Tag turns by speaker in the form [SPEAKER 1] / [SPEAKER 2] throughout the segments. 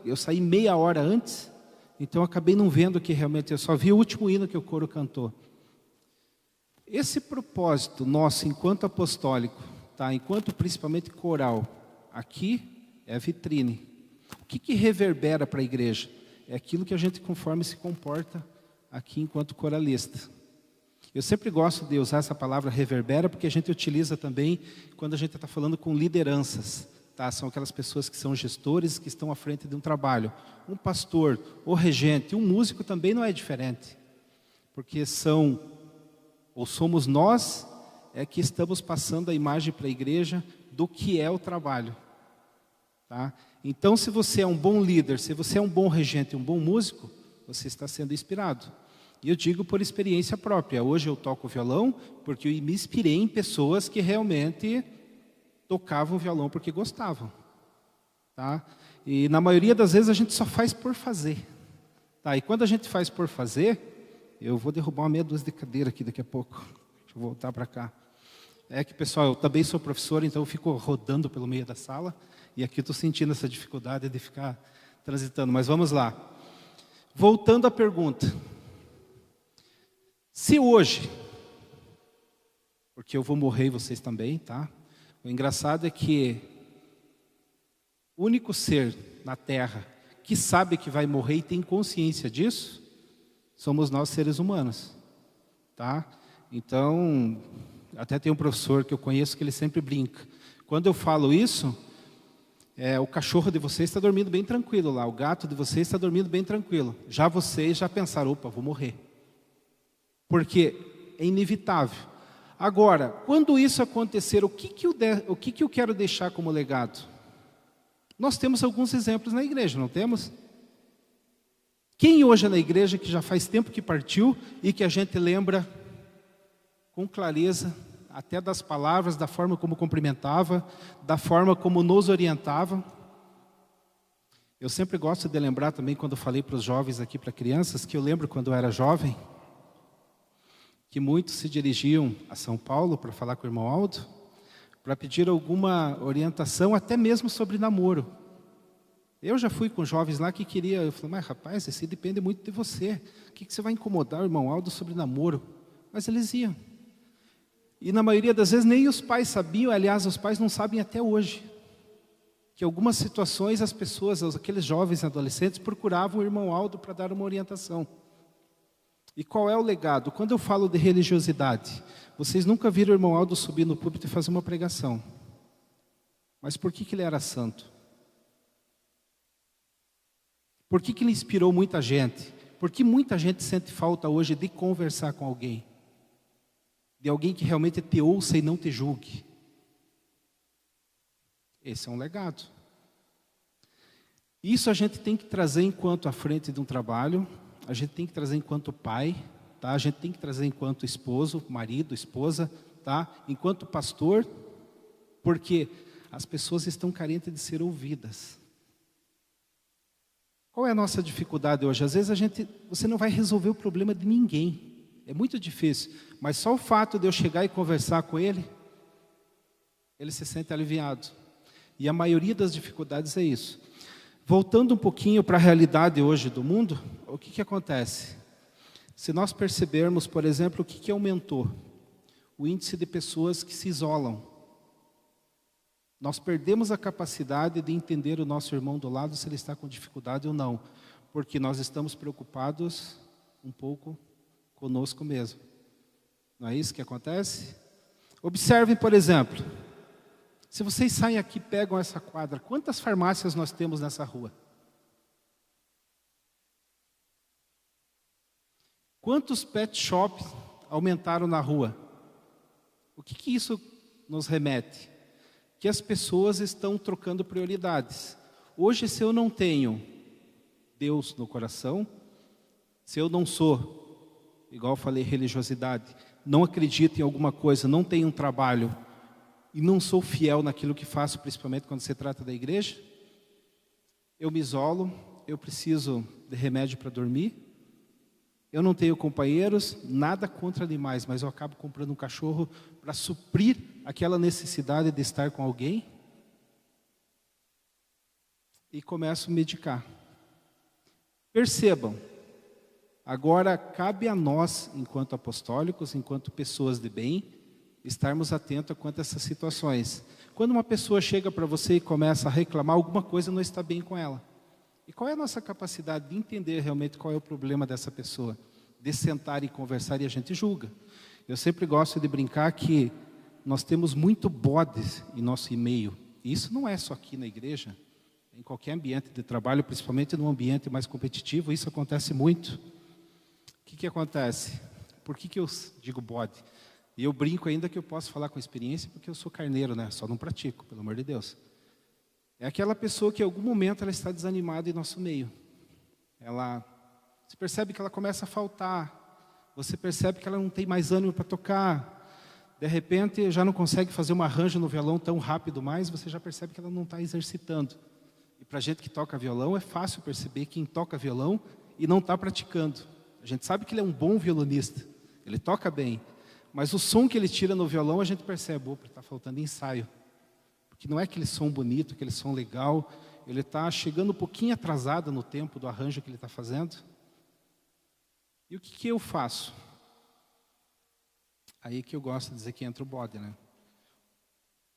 [SPEAKER 1] eu saí meia hora antes, então eu acabei não vendo que realmente, eu só vi o último hino que o coro cantou. Esse propósito nosso, enquanto apostólico, tá? Enquanto principalmente coral, aqui é a vitrine. O que reverbera para a igreja? É aquilo que a gente conforme se comporta aqui enquanto coralista. Eu sempre gosto de usar essa palavra reverbera, porque a gente utiliza também quando a gente está falando com lideranças. Tá? São aquelas pessoas que são gestores, que estão à frente de um trabalho. Um pastor, ou regente, um músico também não é diferente. Porque somos nós que estamos passando a imagem para a igreja do que é o trabalho. Tá? Então, se você é um bom líder, se você é um bom regente, um bom músico, você está sendo inspirado. E eu digo por experiência própria. Hoje eu toco violão porque eu me inspirei em pessoas que realmente tocavam violão porque gostavam. Tá? E na maioria das vezes a gente só faz por fazer. Tá? E quando a gente faz por fazer, eu vou derrubar uma meia dúzia de cadeira aqui daqui a pouco. Deixa eu voltar para cá. É que, pessoal, eu também sou professor, então eu fico rodando pelo meio da sala. E aqui estou sentindo essa dificuldade de ficar transitando. Mas vamos lá. Voltando à pergunta. Se hoje, porque eu vou morrer e vocês também, tá? O engraçado é que o único ser na Terra que sabe que vai morrer e tem consciência disso, somos nós seres humanos, tá? Então, até tem um professor que eu conheço que ele sempre brinca. Quando eu falo isso, o cachorro de vocês está dormindo bem tranquilo lá, o gato de vocês está dormindo bem tranquilo. Já vocês já pensaram, opa, vou morrer. Porque é inevitável. Agora, quando isso acontecer, o que eu quero deixar como legado? Nós temos alguns exemplos na igreja, não temos? Quem hoje é na igreja que já faz tempo que partiu e que a gente lembra com clareza, até das palavras, da forma como cumprimentava, da forma como nos orientava? Eu sempre gosto de lembrar também, quando eu falei para os jovens aqui, para crianças, que eu lembro quando eu era jovem, que muitos se dirigiam a São Paulo para falar com o irmão Aldo, para pedir alguma orientação, até mesmo sobre namoro. Eu já fui com jovens lá que queria, eu falei, mas rapaz, isso depende muito de você. O que você vai incomodar o irmão Aldo sobre namoro? Mas eles iam. E na maioria das vezes nem os pais sabiam, aliás, os pais não sabem até hoje, que em algumas situações as pessoas, aqueles jovens adolescentes, procuravam o irmão Aldo para dar uma orientação. E qual é o legado? Quando eu falo de religiosidade, vocês nunca viram o irmão Aldo subir no púlpito e fazer uma pregação. Mas por que ele era santo? Por que ele inspirou muita gente? Por que muita gente sente falta hoje de conversar com alguém? De alguém que realmente te ouça e não te julgue. Esse é um legado. Isso a gente tem que trazer enquanto à frente de um trabalho. A gente tem que trazer enquanto pai, tá? A gente tem que trazer enquanto esposo, marido, esposa, tá? Enquanto pastor, porque as pessoas estão carentes de ser ouvidas. Qual é a nossa dificuldade hoje? Às vezes você não vai resolver o problema de ninguém. É muito difícil, mas só o fato de eu chegar e conversar com ele se sente aliviado. E a maioria das dificuldades é isso. Voltando um pouquinho para a realidade hoje do mundo, o que acontece? Se nós percebermos, por exemplo, o que aumentou? O índice de pessoas que se isolam. Nós perdemos a capacidade de entender o nosso irmão do lado, se ele está com dificuldade ou não. Porque nós estamos preocupados um pouco conosco mesmo. Não é isso que acontece? Observem, por exemplo, se vocês saem aqui e pegam essa quadra, quantas farmácias nós temos nessa rua? Quantos pet shops aumentaram na rua? O que isso nos remete? Que as pessoas estão trocando prioridades. Hoje, se eu não tenho Deus no coração, se eu não sou, igual eu falei, religiosidade, não acredito em alguma coisa, não tenho um trabalho, e não sou fiel naquilo que faço, principalmente quando se trata da igreja, eu me isolo, eu preciso de remédio para dormir, eu não tenho companheiros, nada contra animais, mas eu acabo comprando um cachorro para suprir aquela necessidade de estar com alguém. e começo a medicar. Percebam, agora cabe a nós, enquanto apostólicos, enquanto pessoas de bem, estarmos atentos quanto a essas situações. Quando uma pessoa chega para você e começa a reclamar, alguma coisa não está bem com ela. E qual é a nossa capacidade de entender realmente qual é o problema dessa pessoa? De sentar e conversar e a gente julga. Eu sempre gosto de brincar que nós temos muito bodes em nosso e-mail. E isso não é só aqui na igreja, em qualquer ambiente de trabalho, principalmente num ambiente mais competitivo, isso acontece muito. O que acontece? Por que eu digo bode? E eu brinco ainda que eu posso falar com experiência, porque eu sou carneiro, né? Só não pratico, pelo amor de Deus. É aquela pessoa que em algum momento ela está desanimada em nosso meio. Você percebe que ela começa a faltar. Você percebe que ela não tem mais ânimo para tocar. De repente, já não consegue fazer um arranjo no violão tão rápido mais, você já percebe que ela não está exercitando. E para a gente que toca violão, é fácil perceber quem toca violão e não está praticando. A gente sabe que ele é um bom violonista, ele toca bem, mas o som que ele tira no violão, a gente percebe, opa, está faltando ensaio. Porque não é aquele som bonito, aquele som legal, ele está chegando um pouquinho atrasado no tempo do arranjo que ele está fazendo. E o que eu faço? Aí que eu gosto de dizer que entra o bode, né?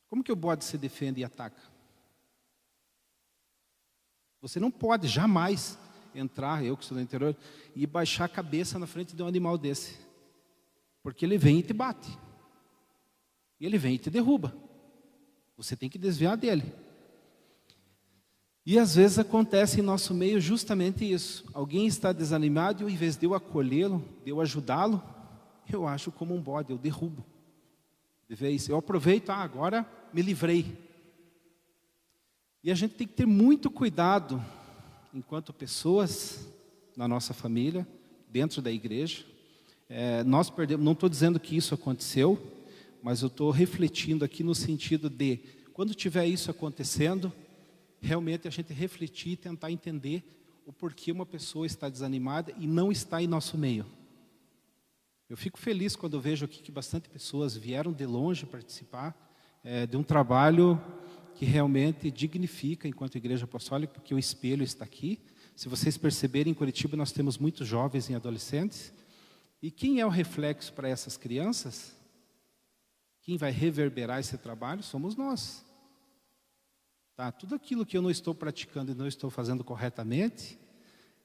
[SPEAKER 1] Como que o bode se defende e ataca? Você não pode jamais entrar, eu que sou do interior, e baixar a cabeça na frente de um animal desse. Porque ele vem e te bate. E ele vem e te derruba. Você tem que desviar dele. E às vezes acontece em nosso meio justamente isso. Alguém está desanimado e ao invés de eu acolhê-lo, de eu ajudá-lo, eu acho como um bode, eu derrubo. De vez, eu aproveito, agora me livrei. E a gente tem que ter muito cuidado, enquanto pessoas, na nossa família, dentro da igreja. Nós perdemos, não estou dizendo que isso aconteceu, mas eu estou refletindo aqui no sentido de, quando tiver isso acontecendo, realmente a gente refletir e tentar entender o porquê uma pessoa está desanimada e não está em nosso meio. Eu fico feliz quando eu vejo aqui que bastante pessoas vieram de longe participar de um trabalho que realmente dignifica enquanto igreja apostólica, porque o espelho está aqui. Se vocês perceberem, em Curitiba nós temos muitos jovens e adolescentes. E quem é o reflexo para essas crianças? Quem vai reverberar esse trabalho somos nós. Tá? Tudo aquilo que eu não estou praticando e não estou fazendo corretamente,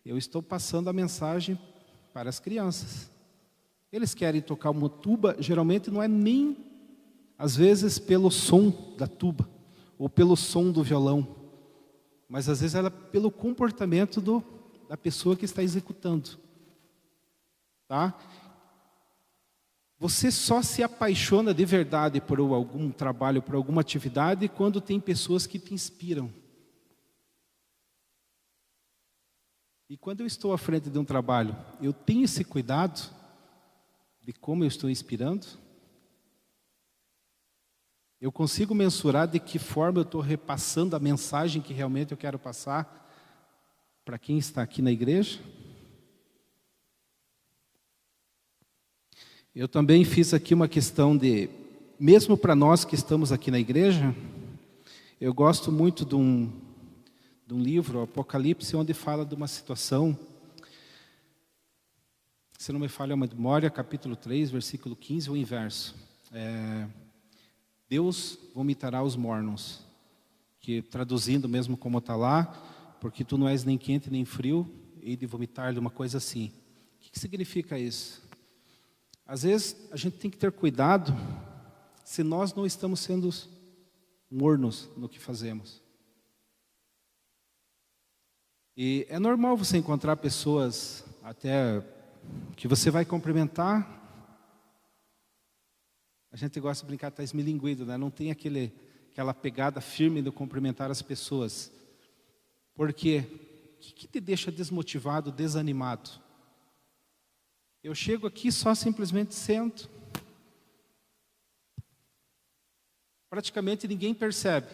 [SPEAKER 1] eu estou passando a mensagem para as crianças. Eles querem tocar uma tuba, geralmente não é nem, às vezes, pelo som da tuba, ou pelo som do violão, mas às vezes ela pelo comportamento da pessoa que está executando. Tá? Você só se apaixona de verdade por algum trabalho, por alguma atividade, quando tem pessoas que te inspiram. E quando eu estou à frente de um trabalho, eu tenho esse cuidado de como eu estou inspirando? Eu consigo mensurar de que forma eu estou repassando a mensagem que realmente eu quero passar para quem está aqui na igreja? Eu também fiz aqui uma questão de, mesmo para nós que estamos aqui na igreja, eu gosto muito de um livro, Apocalipse, onde fala de uma situação, se não me falha a memória, capítulo 3, versículo 15, o inverso. Deus vomitará os mornos, que traduzindo mesmo como está lá, porque tu não és nem quente nem frio, e de vomitar-lhe uma coisa assim. O que significa isso? Às vezes a gente tem que ter cuidado se nós não estamos sendo mornos no que fazemos. E é normal você encontrar pessoas até que você vai cumprimentar. A gente gosta de brincar, está esmilinguido, né? Não tem aquela pegada firme de cumprimentar as pessoas. Por quê? O que te deixa desmotivado, desanimado? Eu chego aqui só simplesmente sento. Praticamente ninguém percebe.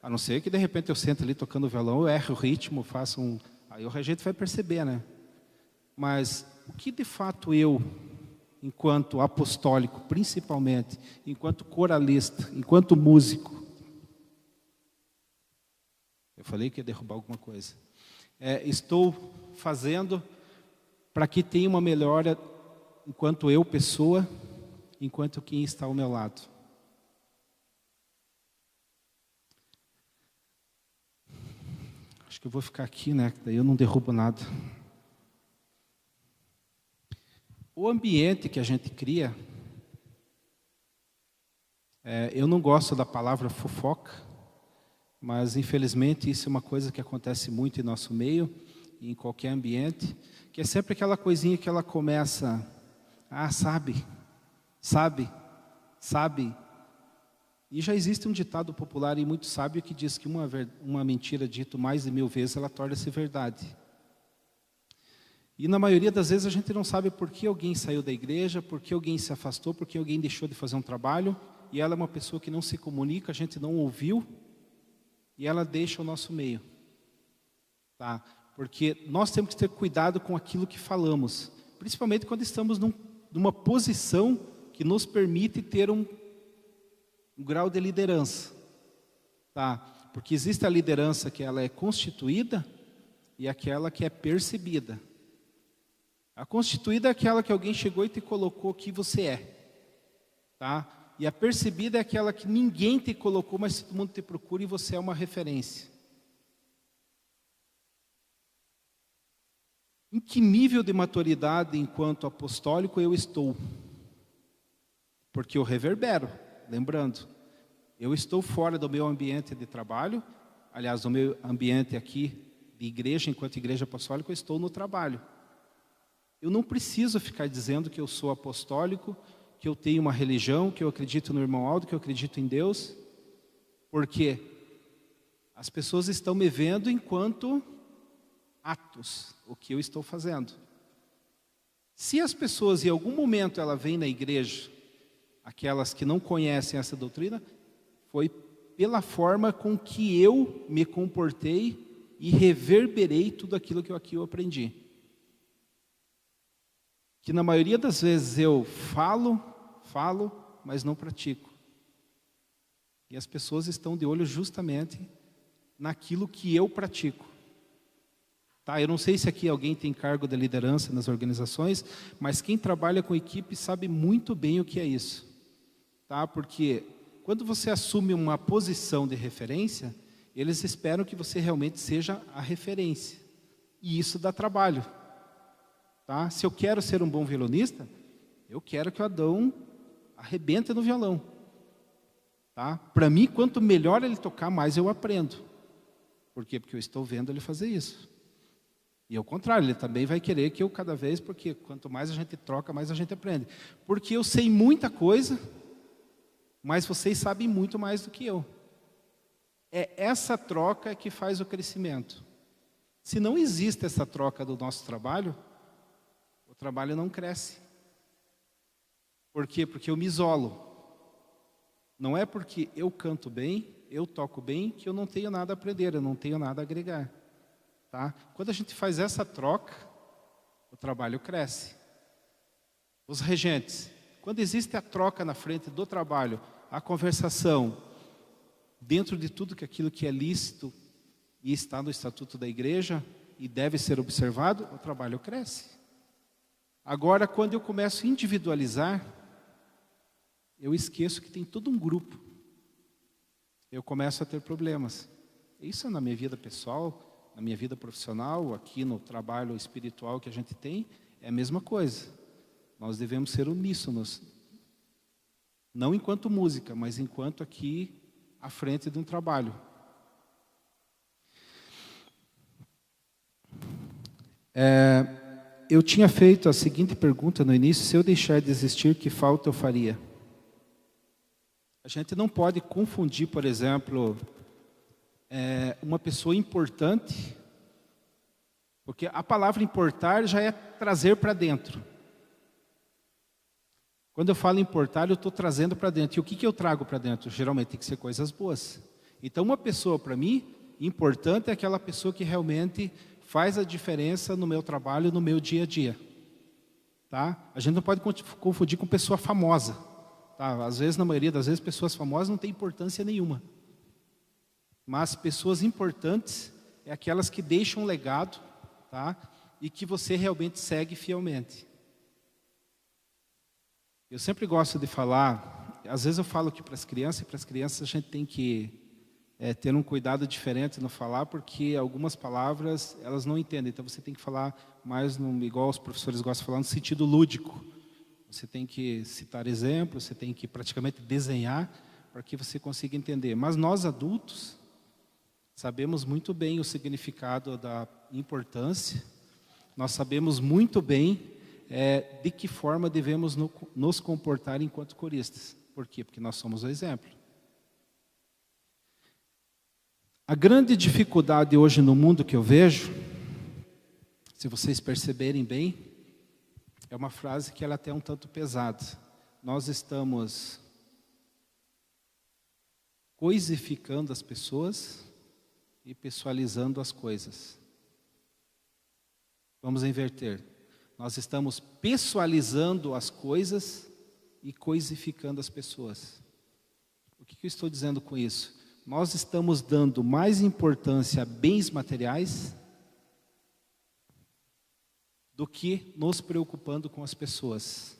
[SPEAKER 1] A não ser que de repente eu sento ali tocando violão, eu erro o ritmo, faço um... Aí o rejeito vai perceber, né? Mas o que de fato eu, enquanto apostólico, principalmente, enquanto coralista, enquanto músico, Eu falei que ia derrubar alguma coisa. Estou fazendo para que tenha uma melhora enquanto eu, pessoa, enquanto quem está ao meu lado. Acho que eu vou ficar aqui, né? Daí eu não derrubo nada. O ambiente que a gente cria, eu não gosto da palavra fofoca, mas infelizmente isso é uma coisa que acontece muito em nosso meio, em qualquer ambiente, que é sempre aquela coisinha que ela começa, sabe, e já existe um ditado popular e muito sábio que diz que uma mentira dita mais de 1000 vezes, ela torna-se verdade. E na maioria das vezes a gente não sabe por que alguém saiu da igreja, por que alguém se afastou, por que alguém deixou de fazer um trabalho, e ela é uma pessoa que não se comunica, a gente não ouviu, e ela deixa o nosso meio. Tá? Porque nós temos que ter cuidado com aquilo que falamos, principalmente quando estamos numa posição que nos permite ter um grau de liderança. Tá? Porque existe a liderança que ela é constituída e aquela que é percebida. A constituída é aquela que alguém chegou e te colocou que você é. Tá? E a percebida é aquela que ninguém te colocou, mas todo mundo te procura e você é uma referência. Em que nível de maturidade enquanto apostólico eu estou? Porque eu reverbero, lembrando, eu estou fora do meu ambiente de trabalho, aliás, do meu ambiente aqui de igreja, enquanto igreja apostólica, eu estou no trabalho. Eu não preciso ficar dizendo que eu sou apostólico, que eu tenho uma religião, que eu acredito no irmão Aldo, que eu acredito em Deus, porque as pessoas estão me vendo enquanto atos, o que eu estou fazendo. Se as pessoas em algum momento ela vem na igreja, aquelas que não conhecem essa doutrina, foi pela forma com que eu me comportei e reverberei tudo aquilo que aqui eu aprendi. Que na maioria das vezes eu falo, mas não pratico. E as pessoas estão de olho justamente naquilo que eu pratico. Tá? Eu não sei se aqui alguém tem cargo de liderança nas organizações, mas quem trabalha com equipe sabe muito bem o que é isso. Tá? Porque quando você assume uma posição de referência, eles esperam que você realmente seja a referência. E isso dá trabalho. Tá? Se eu quero ser um bom violonista, eu quero que o Adão arrebente no violão. Tá? Para mim, quanto melhor ele tocar, mais eu aprendo. Por quê? Porque eu estou vendo ele fazer isso. E ao contrário, ele também vai querer que eu cada vez, porque quanto mais a gente troca, mais a gente aprende. Porque eu sei muita coisa, mas vocês sabem muito mais do que eu. É essa troca que faz o crescimento. Se não existe essa troca do nosso trabalho, o trabalho não cresce. Por quê? Porque eu me isolo. Não é porque eu canto bem, eu toco bem, que eu não tenho nada a aprender, eu não tenho nada a agregar. Tá? Quando a gente faz essa troca, o trabalho cresce. Os regentes, quando existe a troca na frente do trabalho, a conversação, dentro de tudo aquilo que é lícito e está no estatuto da igreja e deve ser observado, o trabalho cresce. Agora, quando eu começo a individualizar, eu esqueço que tem todo um grupo. Eu começo a ter problemas. Isso é na minha vida pessoal, na minha vida profissional, aqui no trabalho espiritual que a gente tem, é a mesma coisa. Nós devemos ser uníssonos. Não enquanto música, mas enquanto aqui à frente de um trabalho. Eu tinha feito a seguinte pergunta no início: se eu deixar de existir, que falta eu faria? A gente não pode confundir, por exemplo, uma pessoa importante, porque a palavra importar já é trazer para dentro. Quando eu falo importar, eu estou trazendo para dentro. E o que eu trago para dentro? Geralmente tem que ser coisas boas. Então, uma pessoa, para mim, importante é aquela pessoa que realmente faz a diferença no meu trabalho, no meu dia a dia. Tá? A gente não pode confundir com pessoa famosa. Tá? Às vezes, na maioria das vezes, pessoas famosas não têm importância nenhuma. Mas pessoas importantes é aquelas que deixam um legado, tá? E que você realmente segue fielmente. Eu sempre gosto de falar, às vezes eu falo aqui para as crianças, e para as crianças a gente tem que ter um cuidado diferente no falar, porque algumas palavras elas não entendem, então você tem que falar mais, igual os professores gostam de falar, no sentido lúdico. Você tem que citar exemplos, você tem que praticamente desenhar para que você consiga entender. Mas nós adultos sabemos muito bem o significado da importância, nós sabemos muito bem de que forma devemos nos comportar enquanto coristas. Por quê? Porque nós somos o exemplo. A grande dificuldade hoje no mundo que eu vejo, se vocês perceberem bem, é uma frase que ela é até um tanto pesada. Nós estamos coisificando as pessoas e pessoalizando as coisas. Vamos inverter. Nós estamos pessoalizando as coisas e coisificando as pessoas. O que eu estou dizendo com isso? Nós estamos dando mais importância a bens materiais do que nos preocupando com as pessoas.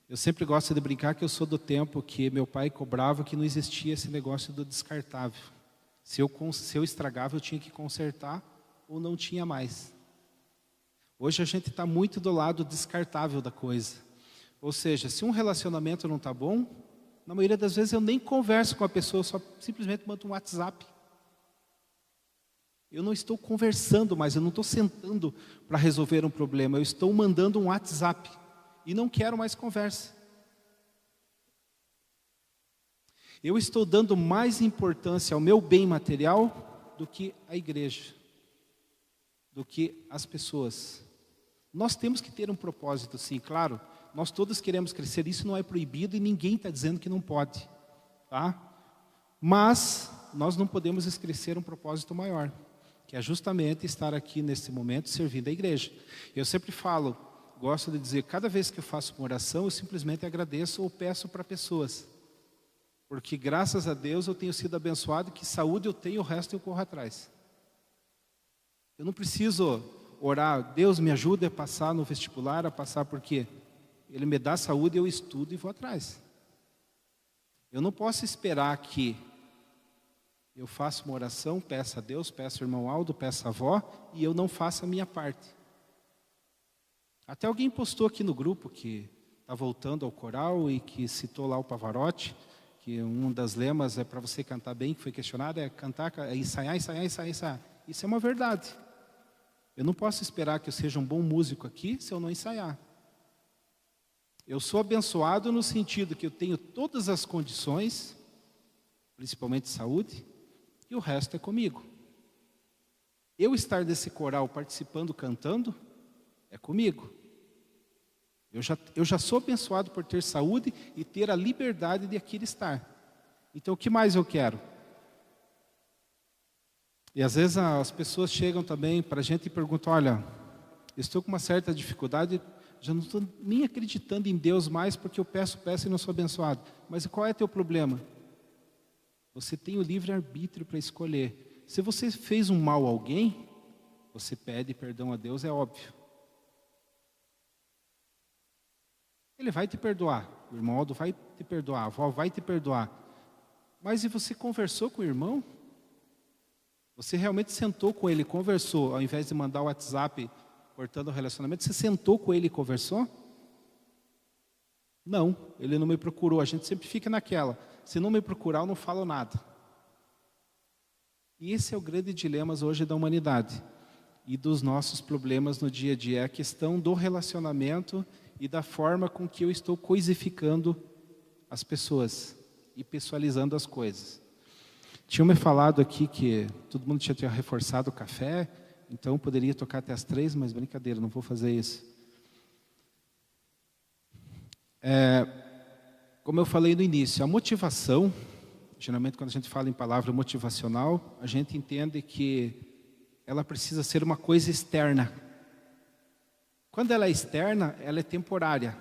[SPEAKER 1] Eu sempre gosto de brincar que eu sou do tempo que meu pai cobrava que não existia esse negócio do descartável. Se eu estragava, eu tinha que consertar ou não tinha mais. Hoje a gente está muito do lado descartável da coisa. Ou seja, se um relacionamento não está bom, na maioria das vezes eu nem converso com a pessoa, eu só simplesmente mando um WhatsApp. Eu não estou conversando mais, eu não estou sentando para resolver um problema, eu estou mandando um WhatsApp e não quero mais conversa. Eu estou dando mais importância ao meu bem material do que a igreja, do que as pessoas. Nós temos que ter um propósito, sim, claro. Nós todos queremos crescer, isso não é proibido e ninguém está dizendo que não pode, tá? Mas nós não podemos esquecer um propósito maior, que é justamente estar aqui nesse momento servindo a igreja. Eu sempre falo, gosto de dizer, cada vez que eu faço uma oração, eu simplesmente agradeço ou peço para pessoas. Porque graças a Deus eu tenho sido abençoado, que saúde eu tenho, o resto eu corro atrás. Eu não preciso orar, Deus me ajude a passar no vestibular, a passar porque Ele me dá saúde, eu estudo e vou atrás. Eu não posso esperar que eu faça uma oração, peça a Deus, peça ao irmão Aldo, peça a avó, e eu não faça a minha parte. Até alguém postou aqui no grupo que está voltando ao coral e que citou lá o Pavarotti, que um das lemas é para você cantar bem, que foi questionado, é cantar, é ensaiar, ensaiar, ensaiar, ensaiar. Isso é uma verdade. Eu não posso esperar que eu seja um bom músico aqui se eu não ensaiar. Eu sou abençoado no sentido que eu tenho todas as condições, principalmente saúde, e o resto é comigo. Eu estar nesse coral participando, cantando, é comigo. Eu já sou abençoado por ter saúde e ter a liberdade de aqui estar. Então o que mais eu quero? E às vezes as pessoas chegam também para a gente e perguntam, olha, estou com uma certa dificuldade, já não estou nem acreditando em Deus mais porque eu peço e não sou abençoado. Mas qual é teu problema? Você tem o livre-arbítrio para escolher. Se você fez um mal a alguém, você pede perdão a Deus, é óbvio. Ele vai te perdoar, o irmão Aldo vai te perdoar, a avó vai te perdoar. Mas e você conversou com o irmão? Você realmente sentou com ele e conversou, ao invés de mandar o WhatsApp cortando o relacionamento, você sentou com ele e conversou? Não, ele não me procurou. A gente sempre fica naquela, se não me procurar eu não falo nada. E esse é o grande dilema hoje da humanidade e dos nossos problemas no dia a dia, é a questão do relacionamento e da forma com que eu estou coisificando as pessoas e pessoalizando as coisas. Tinham me falado aqui que todo mundo tinha reforçado o café, então eu poderia tocar até as 3, mas brincadeira, não vou fazer isso. Como eu falei no início, a motivação, geralmente quando a gente fala em palavra motivacional, a gente entende que ela precisa ser uma coisa externa. Quando ela é externa, ela é temporária.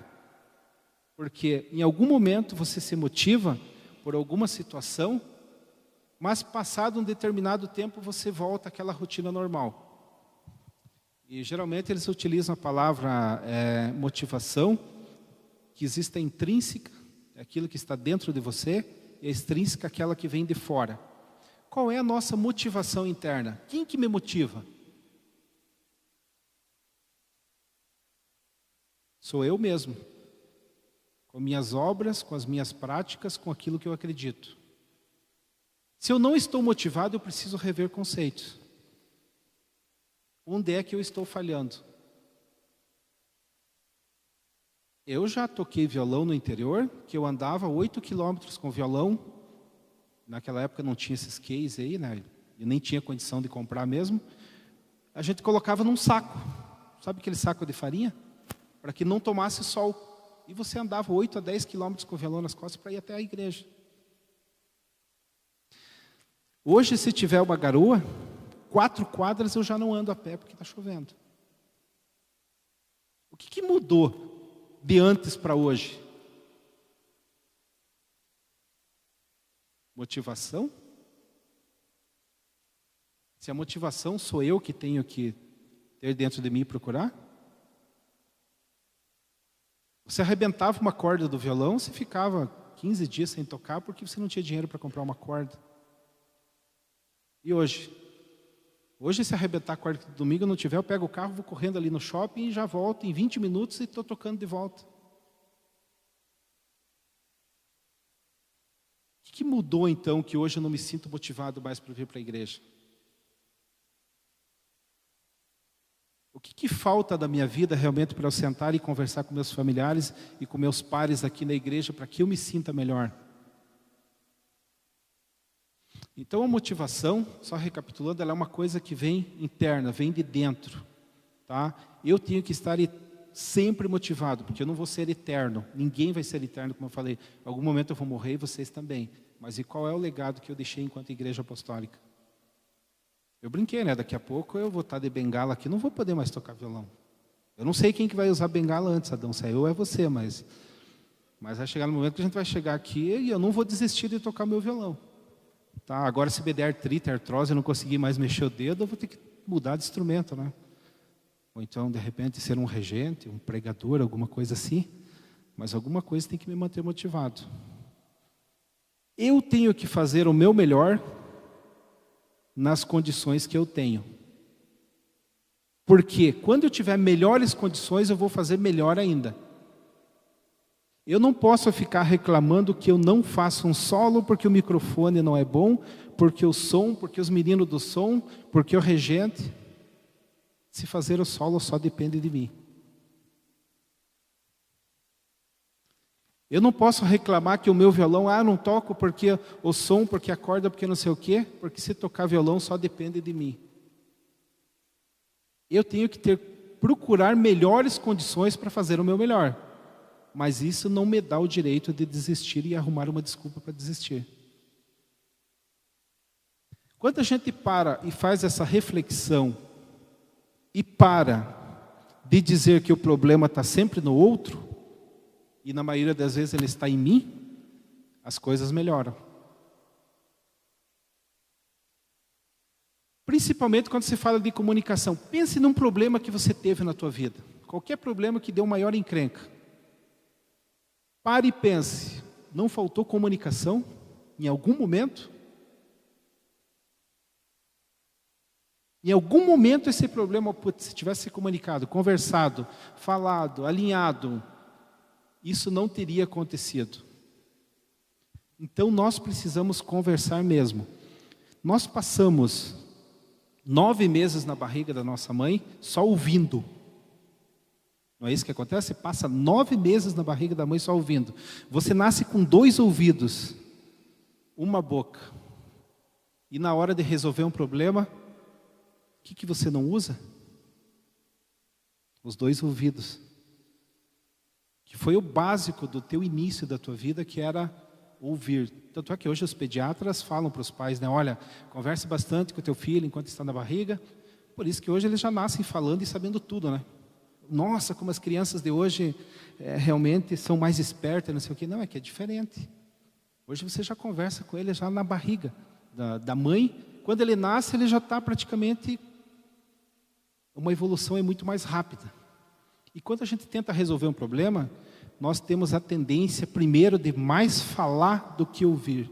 [SPEAKER 1] Porque em algum momento você se motiva por alguma situação mas passado um determinado tempo você volta àquela rotina normal. E geralmente eles utilizam a palavra motivação, que existe a intrínseca, aquilo que está dentro de você, e a extrínseca, aquela que vem de fora. Qual é a nossa motivação interna? Quem que me motiva? Sou eu mesmo, com minhas obras, com as minhas práticas, com aquilo que eu acredito. Se eu não estou motivado, eu preciso rever conceitos. Onde é que eu estou falhando? Eu já toquei violão no interior, que eu andava 8 quilômetros com violão. Naquela época não tinha esses cases aí, né? E nem tinha condição de comprar mesmo. A gente colocava num saco. Sabe aquele saco de farinha? Para que não tomasse sol. E você andava 8 a 10 quilômetros com o violão nas costas para ir até a igreja. Hoje, se tiver uma garoa, 4 quadras eu já não ando a pé porque está chovendo. O que mudou de antes para hoje? Motivação? Se a motivação sou eu que tenho que ter dentro de mim e procurar? Você arrebentava uma corda do violão, você ficava 15 dias sem tocar porque você não tinha dinheiro para comprar uma corda. E hoje? Hoje, se arrebentar a corda do domingo, eu não tiver, eu pego o carro, vou correndo ali no shopping e já volto em 20 minutos e estou tocando de volta. O que mudou então que hoje eu não me sinto motivado mais para vir para a igreja? O que falta da minha vida realmente para eu sentar e conversar com meus familiares e com meus pares aqui na igreja para que eu me sinta melhor? Então a motivação, só recapitulando, ela é uma coisa que vem interna, vem de dentro. Tá? Eu tenho que estar sempre motivado, porque eu não vou ser eterno. Ninguém vai ser eterno, como eu falei. Em algum momento eu vou morrer e vocês também. Mas e qual é o legado que eu deixei enquanto igreja apostólica? Eu brinquei, né? Daqui a pouco eu vou estar de bengala aqui, não vou poder mais tocar violão. Eu não sei quem que vai usar bengala antes, Adão, se é eu ou é você, mas vai chegar no momento que a gente vai chegar aqui e eu não vou desistir de tocar meu violão. Tá? Agora, se me der artrite, artrose, eu não conseguir mais mexer o dedo, eu vou ter que mudar de instrumento, né? Ou então, de repente, ser um regente, um pregador, alguma coisa assim. Mas alguma coisa tem que me manter motivado. Eu tenho que fazer o meu melhor nas condições que eu tenho. Porque quando eu tiver melhores condições, eu vou fazer melhor ainda. Eu não posso ficar reclamando que eu não faço um solo porque o microfone não é bom, porque o som, porque os meninos do som, porque o regente. Se fazer o solo só depende de mim. Eu não posso reclamar que o meu violão, não toco porque o som, porque a corda, porque não sei o quê, porque se tocar violão só depende de mim. Eu tenho que procurar melhores condições para fazer o meu melhor. Mas isso não me dá o direito de desistir e arrumar uma desculpa para desistir. Quando a gente para e faz essa reflexão e para de dizer que o problema está sempre no outro, e na maioria das vezes ele está em mim, as coisas melhoram. Principalmente quando se fala de comunicação. Pense num problema que você teve na tua vida. Qualquer problema que deu maior encrenca. Pare e pense, não faltou comunicação em algum momento? Em algum momento esse problema, se tivesse se comunicado, conversado, falado, alinhado, isso não teria acontecido. Então nós precisamos conversar mesmo. Nós passamos 9 meses na barriga da nossa mãe só ouvindo. Não é isso que acontece? Você passa 9 meses na barriga da mãe só ouvindo. Você nasce com 2 ouvidos, uma boca. E na hora de resolver um problema, o que você não usa? Os 2 ouvidos. Que foi o básico do teu início da tua vida, que era ouvir. Tanto é que hoje os pediatras falam para os pais, né? Olha, converse bastante com o teu filho enquanto está na barriga. Por isso que hoje eles já nascem falando e sabendo tudo, né? Nossa, como as crianças de hoje realmente são mais espertas, não sei o quê. Não, é que é diferente. Hoje você já conversa com ele já na barriga. da mãe, quando ele nasce, ele já está praticamente... Uma evolução é muito mais rápida. E quando a gente tenta resolver um problema, nós temos a tendência, primeiro, de mais falar do que ouvir.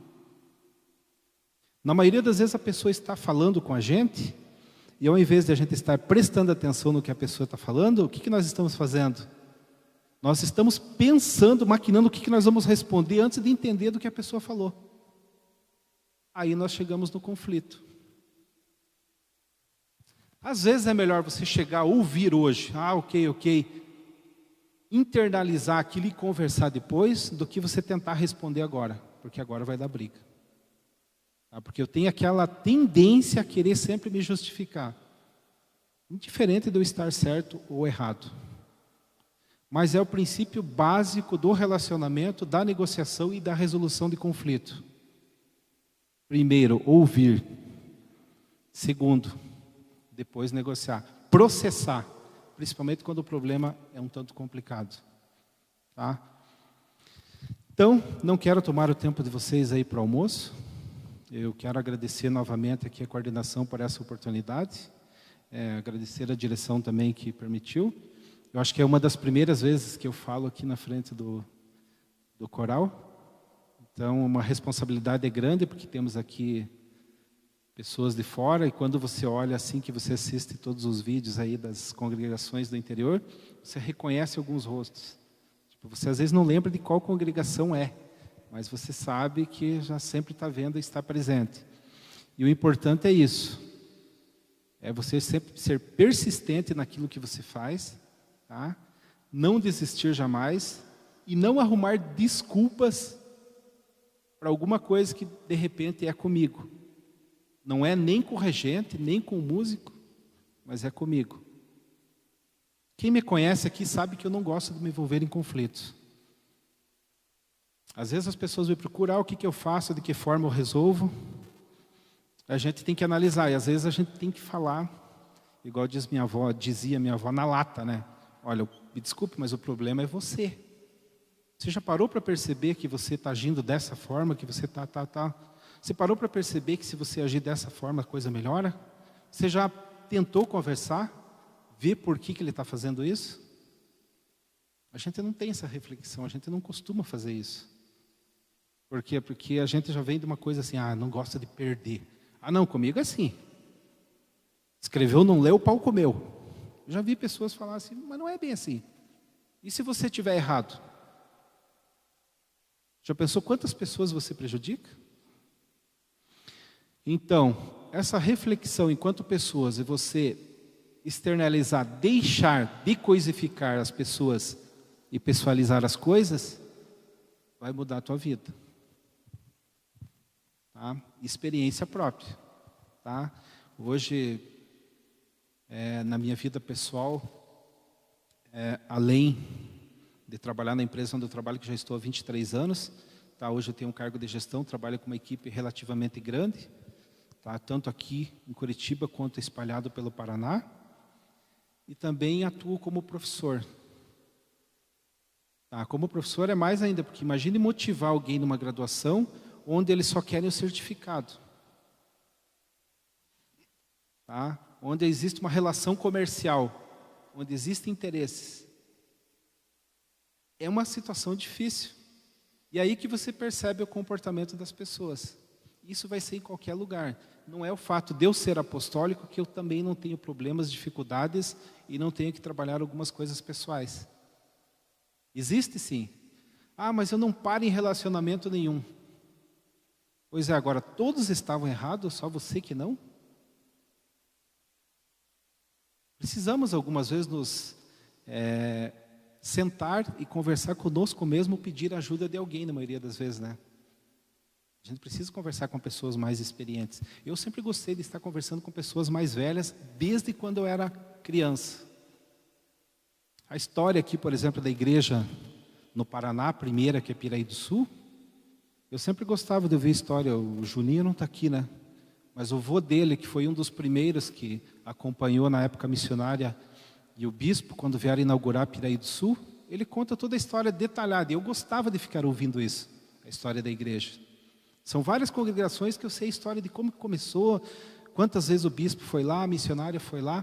[SPEAKER 1] Na maioria das vezes, a pessoa está falando com a gente, e ao invés de a gente estar prestando atenção no que a pessoa está falando, o que nós estamos fazendo? Nós estamos pensando, maquinando o que nós vamos responder antes de entender do que a pessoa falou. Aí nós chegamos no conflito. Às vezes é melhor você chegar a ouvir hoje, ok, internalizar aquilo e conversar depois, do que você tentar responder agora, porque agora vai dar briga. Tá? Porque eu tenho aquela tendência a querer sempre me justificar, indiferente de eu estar certo ou errado. Mas é o princípio básico do relacionamento, da negociação e da resolução de conflito. Primeiro, ouvir. Segundo, depois negociar. Processar, principalmente quando o problema é um tanto complicado. Tá? Então, não quero tomar o tempo de vocês aí para o almoço. Eu quero agradecer novamente aqui a coordenação por essa oportunidade. Agradecer a direção também que permitiu. Eu acho que é uma das primeiras vezes que eu falo aqui na frente do coral. Então, uma responsabilidade é grande, porque temos aqui pessoas de fora, e quando você olha assim, que você assiste todos os vídeos aí das congregações do interior, você reconhece alguns rostos. Tipo, você às vezes não lembra de qual congregação é, mas você sabe que já sempre está vendo e está presente. E o importante é isso. É você sempre ser persistente naquilo que você faz, tá? Não desistir jamais e não arrumar desculpas para alguma coisa que de repente é comigo. Não é nem com o regente, nem com o músico, mas é comigo. Quem me conhece aqui sabe que eu não gosto de me envolver em conflitos. Às vezes as pessoas me procuram, o que eu faço, de que forma eu resolvo. A gente tem que analisar, e às vezes a gente tem que falar, igual dizia minha avó, na lata, né? Olha, me desculpe, mas o problema é você. Você já parou para perceber que você está agindo dessa forma, que você tá? Você parou para perceber que se você agir dessa forma, a coisa melhora? Você já tentou conversar? Ver por que ele está fazendo isso? A gente não tem essa reflexão, a gente não costuma fazer isso. Por quê? Porque a gente já vem de uma coisa assim, não gosta de perder. Não, comigo é assim. Escreveu, não leu, o pau comeu. Eu já vi pessoas falar assim, mas não é bem assim. E se você estiver errado? Já pensou quantas pessoas você prejudica? Então, essa reflexão enquanto pessoas, e você externalizar, deixar de coisificar as pessoas e pessoalizar as coisas, vai mudar a tua vida. Tá? Experiência própria. Tá? Hoje, na minha vida pessoal, além de trabalhar na empresa onde eu trabalho, que já estou há 23 anos, tá? Hoje eu tenho um cargo de gestão, trabalho com uma equipe relativamente grande, tá? Tanto aqui em Curitiba quanto espalhado pelo Paraná, e também atuo como professor. Tá? Como professor é mais ainda, porque imagine motivar alguém numa graduação onde eles só querem o certificado. Tá? Onde existe uma relação comercial, onde existem interesses. É uma situação difícil. E aí que você percebe o comportamento das pessoas. Isso vai ser em qualquer lugar. Não é o fato de eu ser apostólico que eu também não tenho problemas, dificuldades e não tenho que trabalhar algumas coisas pessoais. Existe sim. Mas eu não paro em relacionamento nenhum. Pois é, agora todos estavam errados, só você que não? Precisamos algumas vezes nos sentar e conversar conosco mesmo, pedir ajuda de alguém, na maioria das vezes, né? A gente precisa conversar com pessoas mais experientes. Eu sempre gostei de estar conversando com pessoas mais velhas, desde quando eu era criança. A história aqui, por exemplo, da igreja no Paraná, a primeira, que é Piraí do Sul, eu sempre gostava de ouvir a história. O Juninho não está aqui, né? Mas o vô dele, que foi um dos primeiros que acompanhou na época missionária, e o bispo, quando vieram inaugurar Piraí do Sul, ele conta toda a história detalhada. E eu gostava de ficar ouvindo isso, a história da igreja. São várias congregações que eu sei a história de como começou, quantas vezes o bispo foi lá, a missionária foi lá.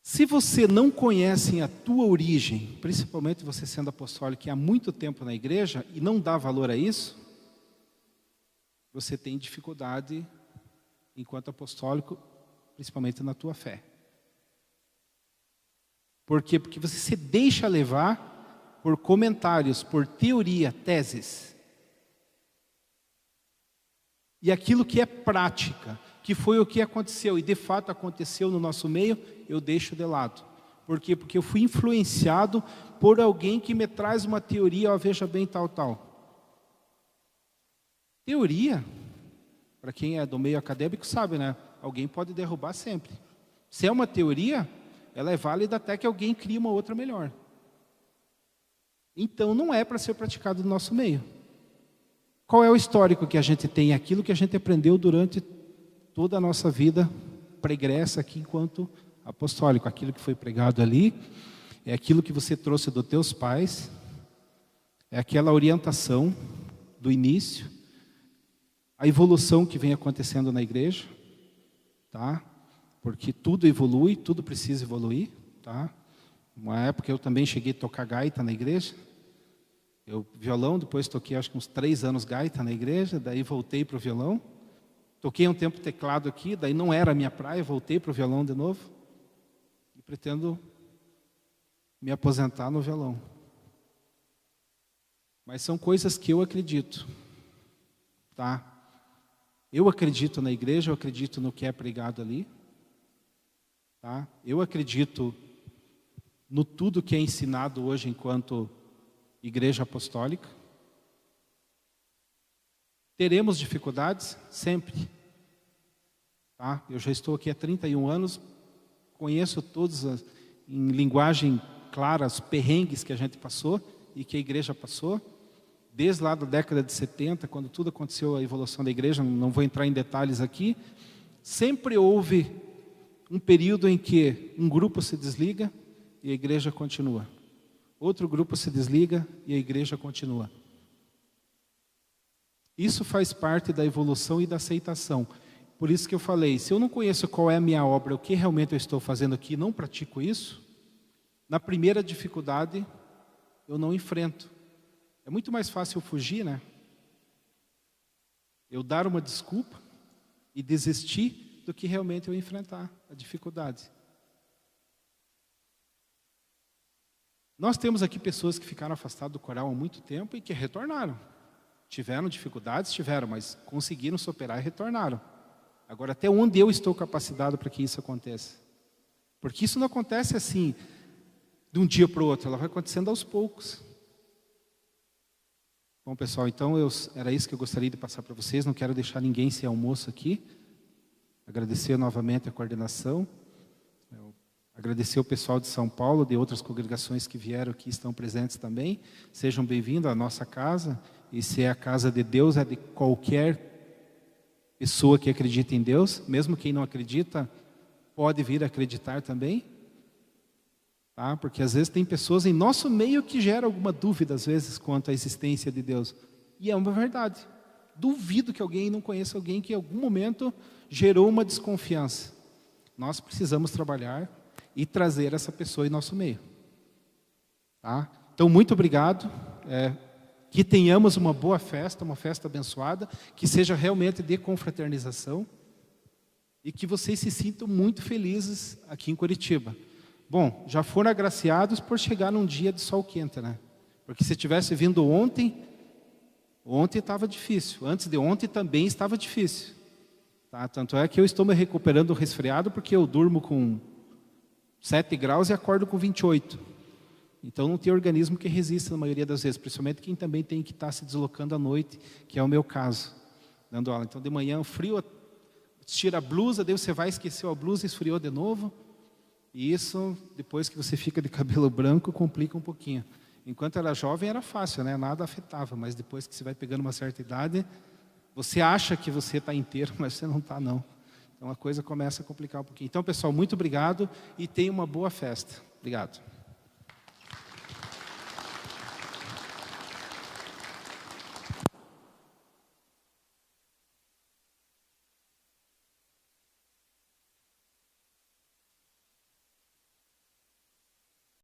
[SPEAKER 1] Se você não conhece a tua origem, principalmente você sendo apostólico que há muito tempo na igreja e não dá valor a isso, você tem dificuldade enquanto apostólico, principalmente na tua fé. Por quê? Porque você se deixa levar por comentários, por teoria, teses. E aquilo que é prática, que foi o que aconteceu, e de fato aconteceu no nosso meio, eu deixo de lado. Por quê? Porque eu fui influenciado por alguém que me traz uma teoria, ó, veja bem, tal. Teoria, para quem é do meio acadêmico sabe, né? Alguém pode derrubar sempre. Se é uma teoria, ela é válida até que alguém crie uma outra melhor. Então não é para ser praticado no nosso meio. Qual é o histórico que a gente tem? Aquilo que a gente aprendeu durante toda a nossa vida pregressa aqui enquanto apostólico. Aquilo que foi pregado ali, é aquilo que você trouxe dos teus pais, é aquela orientação do início, a evolução que vem acontecendo na igreja, tá? Porque tudo evolui, tudo precisa evoluir, tá? Uma época eu também cheguei a tocar gaita na igreja, eu violão, depois toquei acho que uns 3 anos gaita na igreja, daí voltei para o violão, toquei um tempo teclado aqui, daí não era a minha praia, voltei para o violão de novo, e pretendo me aposentar no violão. Mas são coisas que eu acredito, tá? Eu acredito na igreja, eu acredito no que é pregado ali, tá? Eu acredito no tudo que é ensinado hoje enquanto igreja apostólica. Teremos dificuldades? Sempre. Tá? Eu já estou aqui há 31 anos, conheço todos, em linguagem clara, os perrengues que a gente passou e que a igreja passou. Desde lá da década de 70, quando tudo aconteceu, a evolução da igreja, não vou entrar em detalhes aqui, sempre houve um período em que um grupo se desliga e a igreja continua. Outro grupo se desliga e a igreja continua. Isso faz parte da evolução e da aceitação. Por isso que eu falei, se eu não conheço qual é a minha obra, o que realmente eu estou fazendo aqui, não pratico isso, na primeira dificuldade eu não enfrento. É muito mais fácil eu fugir, né? Eu dar uma desculpa e desistir do que realmente eu enfrentar a dificuldade. Nós temos aqui pessoas que ficaram afastadas do coral há muito tempo e que retornaram. Tiveram dificuldades, mas conseguiram superar e retornaram. Agora, até onde eu estou capacitado para que isso aconteça? Porque isso não acontece assim, de um dia para o outro, ela vai acontecendo aos poucos. Bom, pessoal, então era isso que eu gostaria de passar para vocês. Não quero deixar ninguém sem almoço aqui. Agradecer novamente a coordenação. Agradecer o pessoal de São Paulo, de outras congregações que vieram aqui, estão presentes também. Sejam bem-vindos à nossa casa. E se é a casa de Deus, é de qualquer pessoa que acredita em Deus. Mesmo quem não acredita, pode vir a acreditar também. Tá? Porque às vezes tem pessoas em nosso meio que geram alguma dúvida, às vezes, quanto à existência de Deus. E é uma verdade. Duvido que alguém não conheça alguém que em algum momento gerou uma desconfiança. Nós precisamos trabalhar e trazer essa pessoa em nosso meio. Tá? Então, muito obrigado. Que tenhamos uma boa festa, uma festa abençoada, que seja realmente de confraternização e que vocês se sintam muito felizes aqui em Curitiba. Bom, já foram agraciados por chegar num dia de sol quente, né? Porque se tivesse vindo ontem estava difícil. Antes de ontem também estava difícil. Tá? Tanto é que eu estou me recuperando do resfriado porque eu durmo com 7 graus e acordo com 28. Então não tem organismo que resista na maioria das vezes, principalmente quem também tem que estar se deslocando à noite, que é o meu caso, dando aula. Então de manhã frio, tira a blusa, daí você vai, esqueceu a blusa, esfriou de novo. E isso, depois que você fica de cabelo branco, complica um pouquinho. Enquanto era jovem era fácil, né? Nada afetava, mas depois que você vai pegando uma certa idade, você acha que você está inteiro, mas você não está não. Então a coisa começa a complicar um pouquinho. Então pessoal, muito obrigado e tenha uma boa festa. Obrigado.